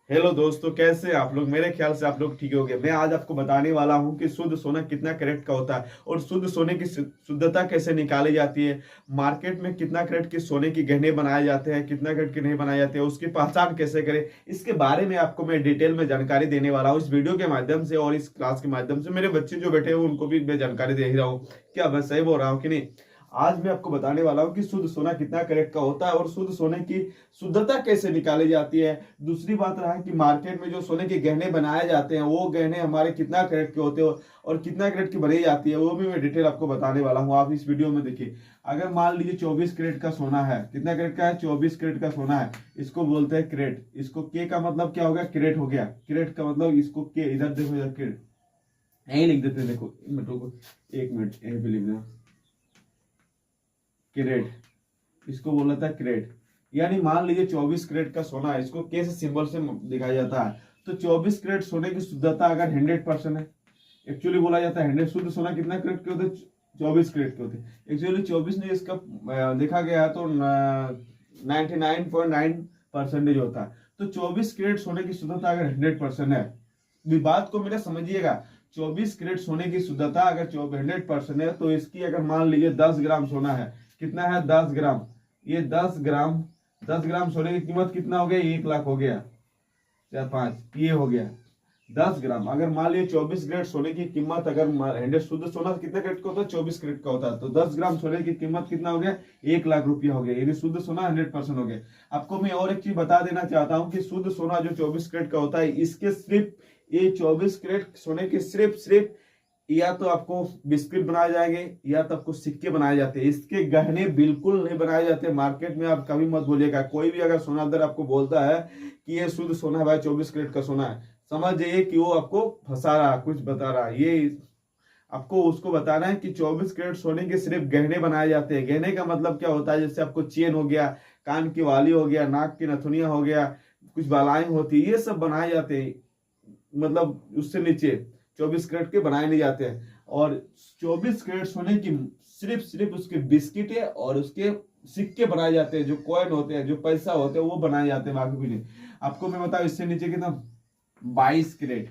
Hello दोस्तों, कैसे हैं आप लोग। मेरे ख्याल से आप लोग ठीक हो गए। मैं आज आपको बताने वाला हूं कि शुद्ध सोना कितना कैरेट का होता है और शुद्ध सोने की शुद्धता कैसे निकाली जाती है। मार्केट में कितना कैरेट के सोने की गहने बनाए जाते हैं, कितना कैरेट के नहीं बनाए जाते हैं, उसकी पहचान कैसे करें, इसके बारे में आपको मैं डिटेल में जानकारी देने वाला हूँ इस वीडियो के माध्यम से और इस क्लास के माध्यम से। मेरे बच्चे जो बैठे हुए उनको भी मैं जानकारी दे ही रहा हूँ। क्या मैं सही बोल रहा हूँ कि नहीं। आज मैं आपको बताने वाला हूँ कि शुद्ध सोना कितना कैरेट का होता है और शुद्ध सोने की शुद्धता कैसे निकाली जाती है। दूसरी बात रहा है कि मार्केट में जो सोने के गहने बनाए जाते हैं वो गहने हमारे कितना कैरेट के होते हो और कितना कैरेट की बनाई जाती है, वो भी मैं डिटेल आपको बताने वाला हूँ। आप इस वीडियो में देखिए। अगर मान लीजिए 24 कैरेट का सोना है, कितना कैरेट का है, 24 कैरेट का सोना है, इसको बोलते हैं कैरेट। इसको के का मतलब क्या हो गया, कैरेट हो गया। कैरेट का मतलब इसको के, इधर देखो, इधर कैरेट यही लिख देते हैं। देखो एक मिनट यहीं पे लिख देना, कैरेट। इसको बोला था कैरेट। यानी मान लीजिए 24 कैरेट का सोना है, इसको के से सिंबल से दिखाया जाता है। तो 24 कैरेट सोने की शुद्धता अगर 100% है, एक्चुअली बोला जाता है 100 शुद्ध सोना कितना कैरेट के होते हैं, 24 कैरेट के होते हैं। एक्चुअली 24 नहीं, इसका देखा गया तो 99.9% होता है। तो 24 कैरेट सोने की शुद्धता अगर 100% है, विवाद को मेरा समझिएगा। 24 कैरेट सोने की शुद्धता अगर 100% है तो इसकी अगर मान लीजिए 10 ग्राम सोना है, कितना है 10 ग्राम। ये 10 ग्राम सोने की कीमत कितना हो गया, 1 लाख हो गया। 4 5 ये हो गया 10 ग्राम। अगर मान लीजिए 24 कैरेट सोने की कीमत, अगर 100 शुद्ध सोना कितने कैरेट का होता है, 24 कैरेट का होता है, तो 10 ग्राम सोने की कीमत कितना हो गया, 1 लाख रुपया हो गया। यानी शुद्ध सोना 100% हो गया। आपको मैं और एक चीज बता देना चाहता हूँ कि शुद्ध सोना जो 24 कैरेट का होता है, इसके सिर्फ ये 24 कैरेट सोने के सिर्फ या तो आपको बिस्किट बनाए जाएंगे या तो आपको सिक्के बनाए जाते हैं। इसके गहने बिल्कुल नहीं बनाए जाते मार्केट में। आप कभी मत बोलिएगा, कोई भी अगर सोनादार आपको बोलता है कि ये शुद्ध सोना है भाई, 24 कैरेट का सोना है, समझ जाइए कि वो आपको फंसा रहा है, कुछ बता रहा है। ये आपको उसको बताना है कि 24 कैरेट सोने के सिर्फ गहने बनाए जाते हैं। गहने का मतलब क्या होता है, जैसे आपको चेन हो गया, कान की वाली हो गया, नाक की नथुनिया हो गया, कुछ बालाएं होती है, ये सब बनाए जाते हैं। मतलब उससे नीचे 24 कैरेट के बनाए नहीं जाते हैं। और 24 कैरेट सोने की सिर्फ उसके बिस्किट है और उसके सिक्के बनाए जाते हैं, जो कॉइन होते हैं, जो पैसा होते हैं, वो बनाए जाते हैं, बाकी भी नहीं। आपको मैं बताऊं इससे नीचे कितना, 22 कैरेट।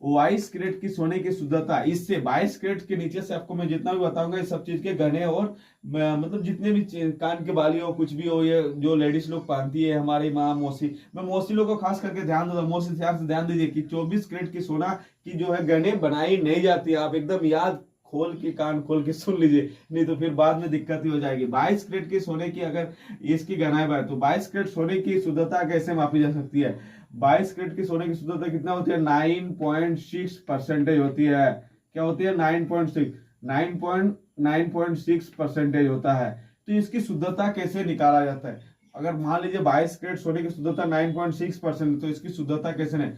22 कैरेट की सोने की शुद्धता। इससे 22 कैरेट के नीचे से आपको मैं जितना भी बताऊंगा, इस सब चीज के गहने और मतलब जितने भी कान के बाली हो, कुछ भी हो, ये जो लेडीज लोग पहनती है, हमारी माँ मौसी, मैं मौसी लोग को खास करके ध्यान दूंगा। मौसी ध्यान से ध्यान दीजिए कि 24 कैरेट की सोना की जो है गहने बनाई नहीं जाती है। आप एकदम याद खोल के, कान खोल के सुन लीजिए, नहीं तो फिर बाद में दिक्कत ही हो जाएगी। 22 कैरेट की सोने की अगर इसकी गहनाई बात, तो 22 कैरेट सोने की शुद्धता कैसे मापी जा सकती है। 22 कैरेट की सोने की शुद्धता कितना होती है, 9.6% होती है। क्या होती है, 9.6% होता है। तो इसकी शुद्धता कैसे निकाला जाता है। अगर मान लीजिए 22 कैरेट सोने की शुद्धता 9.6%, तो इसकी शुद्धता कैसे नहीं।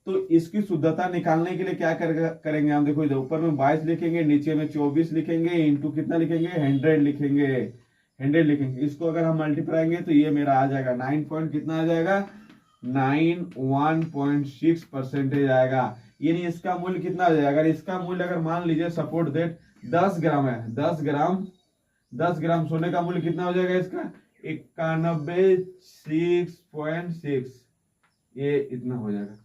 तो इसकी शुद्धता निकालने के लिए क्या करेंगे हम, देखो इधर ऊपर में 22 लिखेंगे, नीचे में 24 लिखेंगे, इंटू कितना लिखेंगे, 100 लिखेंगे। 100 लिखेंगे, इसको अगर हम मल्टीप्लाई तो ये मेरा आ जाएगा 9 पॉइंट कितना आ जाएगा, 91.6% आएगा। यानी इसका मूल्य कितना आ जाएगा, अगर इसका मूल्य अगर मान लीजिए सपोर्ट देट 10 ग्राम है, 10 ग्राम सोने का मूल्य कितना हो जाएगा इसका, 91.6, ये इतना हो जाएगा,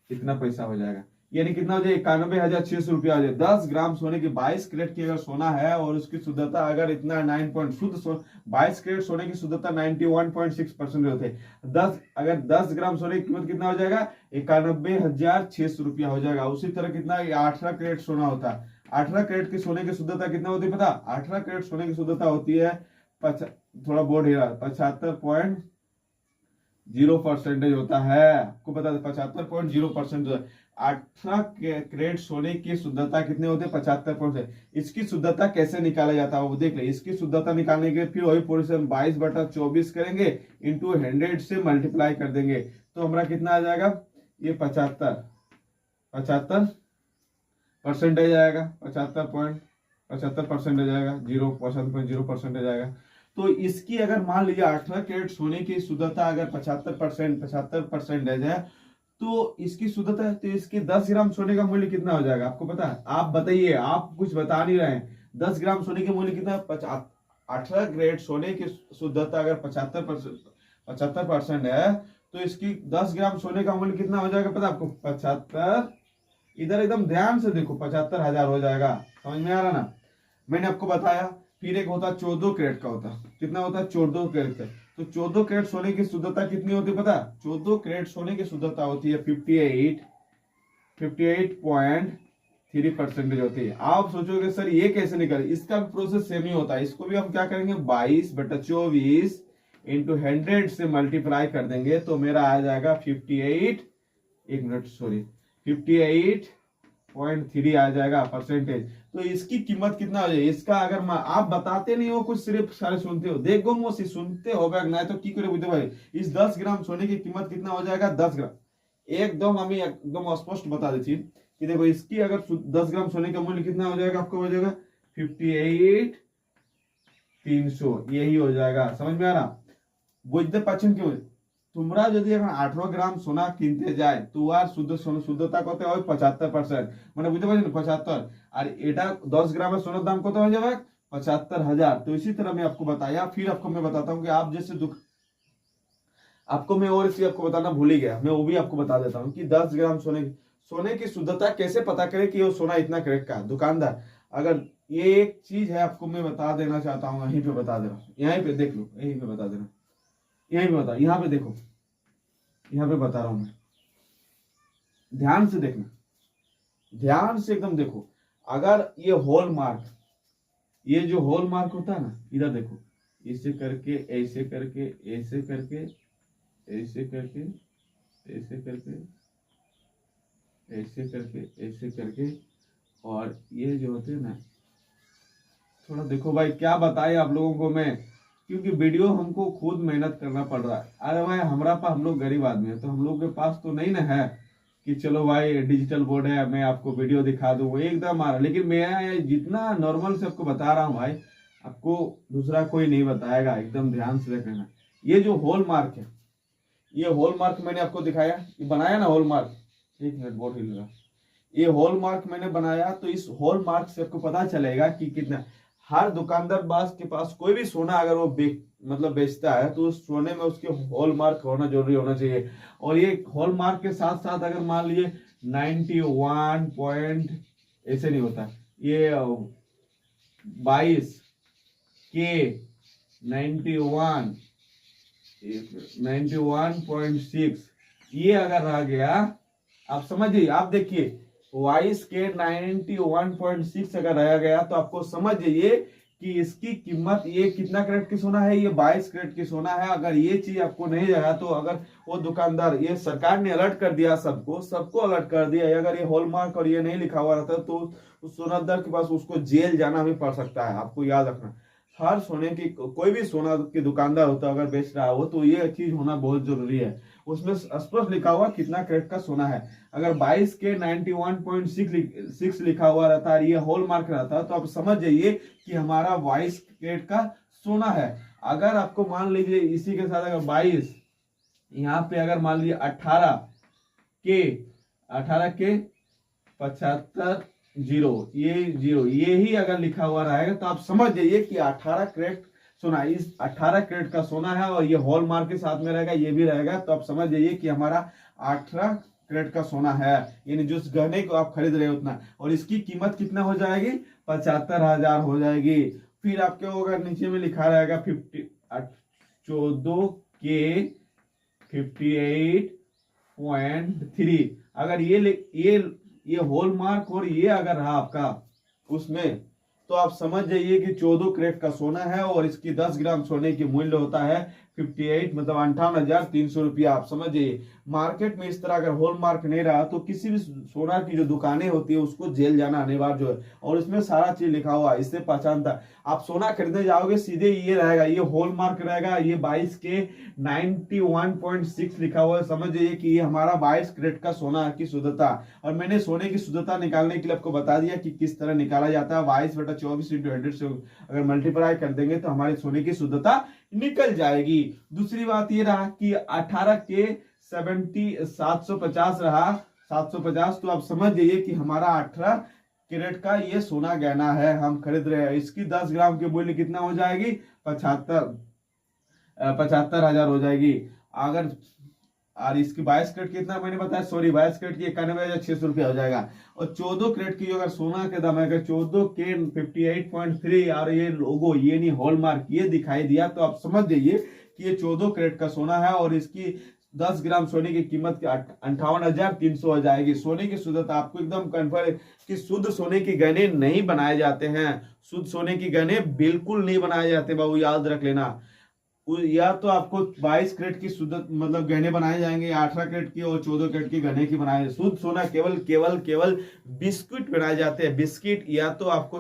इतना पैसा हो जाएगा। यानी कितना हो जाएगा, 91,600 हो जाए। 10 ग्राम सोने की, 22 कैरेट की अगर सोना है और उसकी शुद्धता अगर इतना 9 पॉइंट शुद्ध 22 कैरेट सोने की शुद्धता 91.6% होते हैं। 10 ग्राम सोने की कीमत कितना हो जाएगा, 91,600 हो जाएगा। उसी तरह कितना, 18 कैरेट सोना होता है। 18 कैरेट की सोने की शुद्धता कितना होती है पता, 18 कैरेट सोने की शुद्धता होती है थोड़ा बोर्ड हिला, 75.0% होता है। आपको पता है 75.0%। 18 कैरेट सोने की शुद्धता कितने होते हैं, 75%। इसकी शुद्धता कैसे निकाला जाता है वो देख ले। इसकी शुद्धता निकालने के लिए फिर वही पोर्शन 22/24 करेंगे, इंटू 100 से मल्टीप्लाई कर देंगे, तो हमारा कितना आ जाएगा, ये 75% आएगा। 75% जाएगा, 0.0% आएगा। तो इसकी अगर मान लीजिए 18 कैरेट सोने की शुद्धता अगर 75% है, तो इसकी शुद्धता है, तो इसकी 10 ग्राम सोने का मूल्य कितना हो जाएगा, आपको पता है। आप बताइए, आप कुछ बता नहीं रहे हैं। 10 ग्राम सोने के मूल्य कितना है, 18 कैरेट सोने की शुद्धता अगर 75% है, तो इसकी 10 ग्राम सोने का मूल्य कितना हो जाएगा पता आपको? 75, इधर एकदम ध्यान से देखो, 75,000 हो जाएगा। समझ में आ रहा ना? मैंने आपको बताया। फिर एक होता 14 कैरेट का होता, कितना होता है? 14 कैरेट का। तो 14 कैरेट सोने की शुद्धता कितनी होती है पता? 14 कैरेट सोने की शुद्धता होती है 58.3% होती है। आप सोचोगे सर ये कैसे निकले? इसका भी प्रोसेस सेम ही होता है। इसको भी हम क्या करेंगे, 22/24 इंटू 100 से मल्टीप्लाई कर देंगे तो मेरा आ जाएगा 58, 58.3 आ जाएगा परसेंटेज। तो इसकी कीमत कितना हो जाए इसका? अगर आप बताते नहीं हो कुछ, सिर्फ सारे सुनते हो, देखो मोसी सुनते हो ना तो की करे बुझे भाई। इस 10 ग्राम सोने की कीमत कितना हो जाएगा? 10 ग्राम एकदम हमें एकदम स्पष्ट बता देती कि देखो इसकी अगर 10 ग्राम सोने का मूल्य कितना हो जाएगा आपको? हो जाएगा 58,300, यही हो जाएगा। समझ में आ रहा? बुझते पाचन क्यों? তোমরা যদি এখন 18 গ্রাম সোনা কিনতে যায় তো আর শুদ্ধতা কত হয়? 75%। মানে বুঝতে পারছেন 75। আর এটা 10 গ্রামের সোনার দাম কত হয়ে যাবে? 75,000। तो इसी तरह मैं आपको बताया। फिर आपको मैं बताता हूँ कि आप जैसे आपको मैं और चीज आपको बताना भूल ही गया, मैं वो भी आपको बता देता हूँ कि 10 ग्राम सोने की शुद्धता कैसे पता करे कि वो सोना इतना कैरेट का। दुकानदार अगर ये एक चीज है आपको मैं बता देना चाहता हूँ, यहीं पे बता दे रहा हूँ, यहीं पे देख लो, यहीं पे बता देना, यहीं पे बता, यहाँ पे देखो, यहाँ पे बता रहा हूं मैं, ध्यान से देखना, ध्यान से एकदम देखो। अगर ये हॉल मार्क, ये जो हॉल मार्क होता है ना, इधर देखो, ऐसे करके ऐसे करके ऐसे करके ऐसे करके ऐसे करके ऐसे करके ऐसे करके, और ये जो होते हैं ना, थोड़ा देखो भाई, क्या बताए आप लोगों को मैं, क्योंकि वीडियो हमको खुद मेहनत करना पड़ रहा है। अरे भाई हमारा पास, हम लोग गरीब आदमी है तो हम लोग के पास तो नहीं ना है कि चलो भाई डिजिटल बोर्ड है मैं आपको वीडियो दिखा दूँ एकदम आ रहा। लेकिन मैं जितना नॉर्मल से आपको बता रहा हूँ भाई, आपको दूसरा कोई नहीं बताएगा, एकदम ध्यान से देखना। ये जो हॉल मार्क है, ये हॉल मार्क मैंने आपको दिखाया, ये बनाया ना हॉल मार्क, एक मिनट बोर्ड हिल रहा, ये हॉल मार्क मैंने बनाया। तो इस हॉल मार्क से आपको पता चलेगा कि कितना, हर दुकानदार बास के पास कोई भी सोना अगर वो मतलब बेचता है तो उस सोने में उसके हॉल मार्क होना जरूरी होना चाहिए। और ये हॉल मार्क के साथ साथ अगर मान लीजिए 91 पॉइंट ऐसे नहीं होता, ये 22 के 91.6 ये अगर रह गया, आप समझिए, आप देखिए 22 के 91.6 अगर रह गया तो आपको समझ जाइए कि इसकी कीमत, ये कितना कैरेट की सोना है? ये 22 कैरेट की सोना है। अगर ये चीज आपको नहीं लगा तो अगर वो दुकानदार, ये सरकार ने अलर्ट कर दिया, सबको अलर्ट कर दिया, अगर ये हॉलमार्क और ये नहीं लिखा हुआ रहता तो उस सोनादार के पास उसको जेल जाना भी पड़ सकता है। आपको याद रखना, हर सोने की, कोई भी सोना की दुकानदार होता है अगर बेच रहा हो तो ये चीज होना बहुत जरूरी है, उसमें स्पष्ट लिखा हुआ कितना कैरेट का सोना है। अगर 22 के 91.6 लिखा हुआ रहता है, ये हॉल मार्क रहता है, तो आप समझ जाइए कि हमारा 22 कैरेट का सोना है। अगर आपको मान लीजिए इसी के साथ अगर 22, यहाँ पे अगर मान लीजिए 18 के 75 जीरो, ये ही अगर लिखा हुआ रहेगा तो आप समझ जाइए कि 18 कैरेट सोना, इस 18 कैरेट का सोना है और ये हॉल मार्क के साथ में रहेगा, ये भी रहेगा, तो आप समझ जाइए कि हमारा 18 कैरेट का सोना है। यानी जो गहने को आप खरीद रहे हो उतना, और इसकी कीमत कितना हो जाएगी? 75,000 हो जाएगी। फिर आपके अगर नीचे में लिखा रहेगा 14 के 58.3, अगर ये हॉल मार्क और ये अगर रहा आपका उसमें, तो आप समझ जाइए कि 14 कैरेट का सोना है और इसकी 10 ग्राम सोने की मूल्य होता है 58, मतलब 58,300 रुपया। आप समझ जाइए, मार्केट में इस तरह अगर हॉल मार्क नहीं रहा तो किसी भी सोना की जो दुकानें होती है उसको जेल जाना अनिवार्य है। और इसमें सारा चीज लिखा हुआ है, इससे पहचानता, आप सोना खरीदने जाओगे सीधे ये रहेगा, ये हॉल मार्क रहेगा, ये 22 के 91.6 लिखा हुआ है। समझ जाइए कि ये हमारा 22 कैरेट का सोना की शुद्धता। और मैंने सोने की शुद्धता निकालने के लिए आपको बता दिया कि किस तरह निकाला जाता है। 22/24 इंटू 100 से अगर मल्टीप्लाई कर देंगे तो हमारी सोने की शुद्धता निकल जाएगी। दूसरी बात ये रहा कि 18 के 750 रहा, 750, तो आप समझ जाइए कि हमारा 18 कैरेट का ये सोना गहना है, हम खरीद रहे हैं। इसकी 10 ग्राम की मूल्य कितना हो जाएगी? 75,000 हो जाएगी। अगर और इसकी 22 कैरेट कितना मैंने बताया, सॉरी 22 कैरेट की 91,600 रुपया हो जाएगा। और 14 कैरेट की अगर सोना के दाम है, अगर 14 के 58.3 और ये लोगो ये नहीं हॉलमार्क ये दिखाई दिया तो आप समझ जाइए कि ये 14 कैरेट का सोना है और इसकी 10 ग्राम सोने की कीमत 58,300 हो जाएगी। सोने की शुद्धता आपको एकदम कन्फर्म कि शुद्ध सोने के गहने नहीं बनाए जाते हैं, शुद्ध सोने के गहने बिल्कुल नहीं बनाए जाते बाबू, याद रख लेना। या तो आपको 22 कैरेट की शुद्ध मतलब गहने बनाए जाएंगे, 18 कैरेट की और 14 कैरेट की गहने की बनाए। शुद्ध सोना केवल केवल केवल बिस्किट बनाए जाते हैं, बिस्किट या तो आपको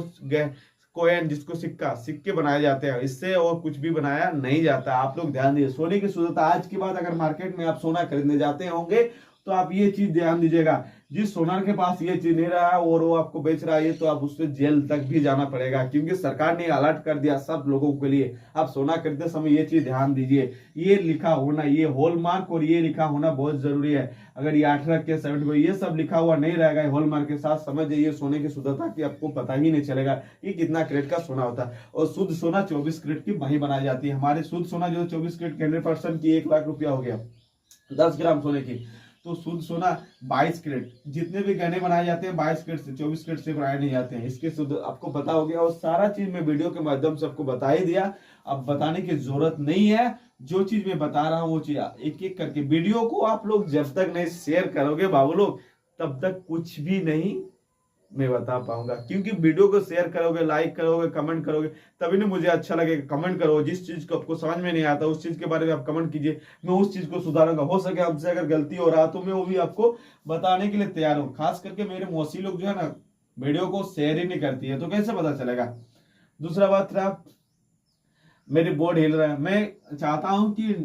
कोयन जिसको सिक्का सिक्के बनाए जाते हैं, इससे और कुछ भी बनाया नहीं जाता। आप लोग ध्यान दीजिए सोने की शुद्धता। आज के बाद अगर मार्केट में आप सोना खरीदने जाते होंगे तो आप ये चीज ध्यान दीजिएगा, जिस सोनार के पास ये चीज नहीं रहा है और वो आपको बेच रहा है तो आप उससे जेल तक भी जाना पड़ेगा, क्योंकि सरकार ने अलर्ट कर दिया सब लोगों के लिए। आप सोना खरीदते समय ये चीज ध्यान दीजिए, ये लिखा होना, ये हॉलमार्क और ये लिखा होना बहुत जरूरी है। अगर ये 18 के 7 को ये सब लिखा हुआ नहीं रहेगा हॉलमार्क के साथ, समझ जाइए सोने की शुद्धता की आपको पता ही नहीं चलेगा कि कितना कैरेट का सोना होता है। और शुद्ध सोना 24 कैरेट की वही बनाई जाती है। हमारे शुद्ध सोना जो 24 कैरेट के 100% की 1 लाख रुपया हो गया 10 ग्राम सोने की। तो शुद्ध सोना 22 कैरेट, जितने भी गहने बनाए जाते हैं 22 कैरेट से, 24 कैरेट से बनाए नहीं जाते हैं। इसके शुद्ध आपको पता हो गया और सारा चीज मैं वीडियो के माध्यम से आपको बता ही दिया। अब बताने की जरूरत नहीं है, जो चीज मैं बता रहा हूँ वो चीज एक एक करके। वीडियो को आप लोग जब तक नहीं शेयर करोगे बाबू लोग तब तक कुछ भी नहीं मैं बता पाऊंगा, क्योंकि वीडियो को शेयर करोगे, लाइक करोगे, कमेंट करोगे तभी ना मुझे अच्छा लगेगा। कमेंट करो, जिस चीज को आपको समझ में नहीं आता उस चीज के बारे में आप कमेंट कीजिए, मैं उस चीज को सुधारूंगा। हो सके हमसे अगर गलती हो रहा तो मैं वो भी आपको बताने के लिए तैयार हूँ। खास करके मेरे मौसी लोग जो है ना वीडियो को शेयर ही नहीं करती है तो कैसे पता चलेगा। दूसरा बात रहा, मेरे बोर्ड हिल रहा है, मैं चाहता हूं कि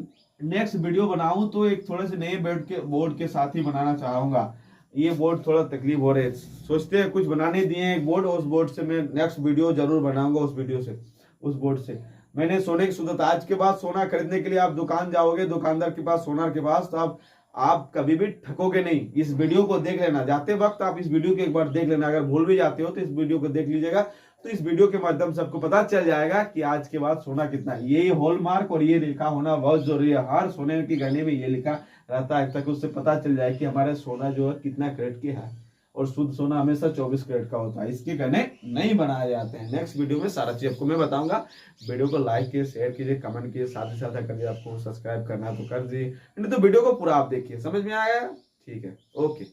नेक्स्ट वीडियो बनाऊं तो एक थोड़े से नए बोर्ड के साथ ही बनाना चाहूंगा। ये बोर्ड थोड़ा तकलीफ हो रही है, सोचते हैं कुछ बनाने दिए एक बोर्ड, उस बोर्ड से मैं नेक्स्ट वीडियो जरूर बनाऊंगा। उस वीडियो से उस बोर्ड से मैंने सोने की शुद्धता। आज के बाद सोना खरीदने के लिए आप दुकान जाओगे, दुकानदार के पास, सोनार के पास, तो आप कभी भी ठकोगे नहीं। इस वीडियो को देख लेना, जाते वक्त आप इस वीडियो को एक बार देख लेना। अगर भूल भी जाते हो तो इस वीडियो को देख लीजिएगा, तो इस वीडियो के माध्यम से आपको पता चल जाएगा कि आज के बाद सोना कितना है। ये हॉलमार्क और ये लिखा होना बहुत जरूरी है। हर सोने के गहने में ये लिखा रहता है ताकि उससे पता चल जाए कि हमारा सोना जो है कितना कैरेट की है। और शुद्ध सोना हमेशा 24 कैरेट का होता है, इसके गहने नहीं बनाए जाते हैं। नेक्स्ट वीडियो में सारा चीज आपको मैं बताऊंगा। वीडियो को लाइक कीजिए, शेयर कीजिए, कमेंट कीजिए, साथ ही साथ अगर आपको सब्सक्राइब करना है तो कर दीजिए, नहीं तो वीडियो को पूरा आप देखिए। समझ में आया? ठीक है, ओके।